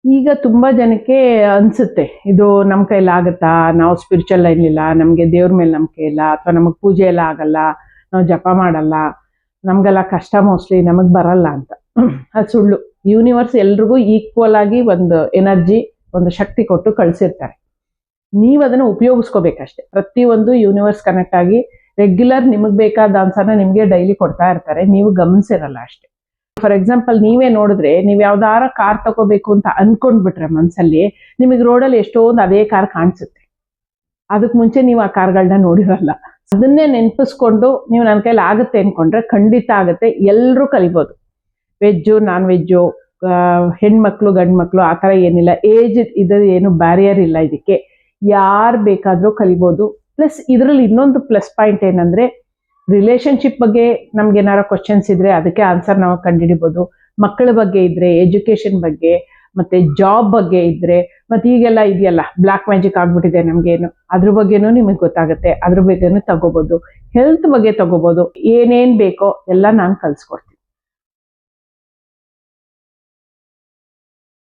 ಈಗ ತುಂಬಾ ಜನಕ್ಕೆ ಅನ್ಸುತ್ತೆ ಇದು ನಮ್ಮ ಕೈಲಾಗತ್ತಾ, ನಾವು ಸ್ಪಿರಿಚುವಲ್ ಲೈನ್ ಇಲ್ಲ, ನಮಗೆ ದೇವ್ರ ಮೇಲೆ ನಂಬಿಕೆ ಇಲ್ಲ, ಅಥವಾ ನಮಗೆ ಪೂಜೆ ಎಲ್ಲ ಆಗಲ್ಲ, ನಾವು ಜಪ ಮಾಡಲ್ಲ, ನಮಗೆಲ್ಲ ಕಷ್ಟ ಮೋಸ್ಟ್ಲಿ ನಮಗೆ ಬರಲ್ಲ ಅಂತ. ಅದು ಸುಳ್ಳು. ಯೂನಿವರ್ಸ್ ಎಲ್ರಿಗೂ ಈಕ್ವಲ್ ಆಗಿ ಒಂದು ಎನರ್ಜಿ, ಒಂದು ಶಕ್ತಿ ಕೊಟ್ಟು ಕಳಿಸಿರ್ತಾರೆ. ನೀವು ಅದನ್ನು ಉಪಯೋಗಿಸ್ಕೋಬೇಕಷ್ಟೆ. ಪ್ರತಿಯೊಂದು ಯೂನಿವರ್ಸ್ ಕನೆಕ್ಟ್ ಆಗಿ ರೆಗ್ಯುಲರ್ ನಿಮಗೆ ಬೇಕಾದ ಆನ್ಸರ್ನ ನಿಮಗೆ ಡೈಲಿ ಕೊಡ್ತಾ ಇರ್ತಾರೆ, ನೀವು ಗಮನಿಸಿರಲ್ಲ ಅಷ್ಟೇ. ಫಾರ್ ಎಕ್ಸಾಂಪಲ್ ನೀವೇ ನೋಡಿದ್ರೆ, ನೀವು ಯಾವ್ದಾರ ಕಾರ್ ತಗೋಬೇಕು ಅಂತ ಅನ್ಕೊಂಡ್ಬಿಟ್ರೆ ಮನ್ಸಲ್ಲಿ, ನಿಮಗೆ ರೋಡಲ್ಲಿ ಎಷ್ಟೊಂದು ಅದೇ ಕಾರ್ ಕಾಣಿಸುತ್ತೆ. ಅದಕ್ಕೆ ಮುಂಚೆ ನೀವು ಆ ಕಾರ್ಗಳನ್ನ ನೋಡಿರಲ್ಲ. ಅದನ್ನೇ ನೆನಪಿಸ್ಕೊಂಡು ನೀವು ನನ್ನ ಕೈಲಿ ಆಗುತ್ತೆ ಅನ್ಕೊಂಡ್ರೆ ಖಂಡಿತ ಆಗುತ್ತೆ. ಎಲ್ಲರೂ ಕಲಿಬೋದು. ವೆಜ್ಜು, ನಾನ್ ವೆಜ್ಜು, ಹೆಣ್ಮಕ್ಳು, ಗಂಡು ಮಕ್ಕಳು, ಆ ಥರ ಏನಿಲ್ಲ. ಏಜ್ ಇದು ಏನು ಬ್ಯಾರಿಯರ್ ಇಲ್ಲ ಇದಕ್ಕೆ. ಯಾರು ಬೇಕಾದರೂ ಕಲಿಬೋದು. ಪ್ಲಸ್ ಇದರಲ್ಲಿ ಇನ್ನೊಂದು ಪ್ಲಸ್ ಪಾಯಿಂಟ್ ಏನಂದ್ರೆ, ರಿಲೇಶನ್ಶಿಪ್ ಬಗ್ಗೆ ನಮ್ಗೆ ಏನಾರ ಕ್ವಶನ್ಸ್ ಇದ್ರೆ ಅದಕ್ಕೆ ಆನ್ಸರ್ ನಾವು ಕಂಡುಹಿಡಿಬೋದು. ಮಕ್ಕಳ ಬಗ್ಗೆ ಇದ್ರೆ, ಎಜುಕೇಶನ್ ಬಗ್ಗೆ, ಮತ್ತೆ ಜಾಬ್ ಬಗ್ಗೆ ಇದ್ರೆ, ಮತ್ತೆ ಈಗೆಲ್ಲ ಇದೆಯಲ್ಲ ಬ್ಲ್ಯಾಕ್ ಮ್ಯಾಜಿಕ್ ಆಗ್ಬಿಟ್ಟಿದೆ ನಮ್ಗೇನು, ಅದ್ರ ಬಗ್ಗೆನೂ ನಿಮಗೆ ಗೊತ್ತಾಗುತ್ತೆ. ಅದ್ರ ಬಗ್ಗೆನೂ ತಗೋಬಹುದು. ಹೆಲ್ತ್ ಬಗ್ಗೆ ತಗೋಬಹುದು. ಏನೇನ್ ಬೇಕೋ ಎಲ್ಲ ನಾನು ಕಲ್ಸ್ಕೊಡ್ತೀನಿ.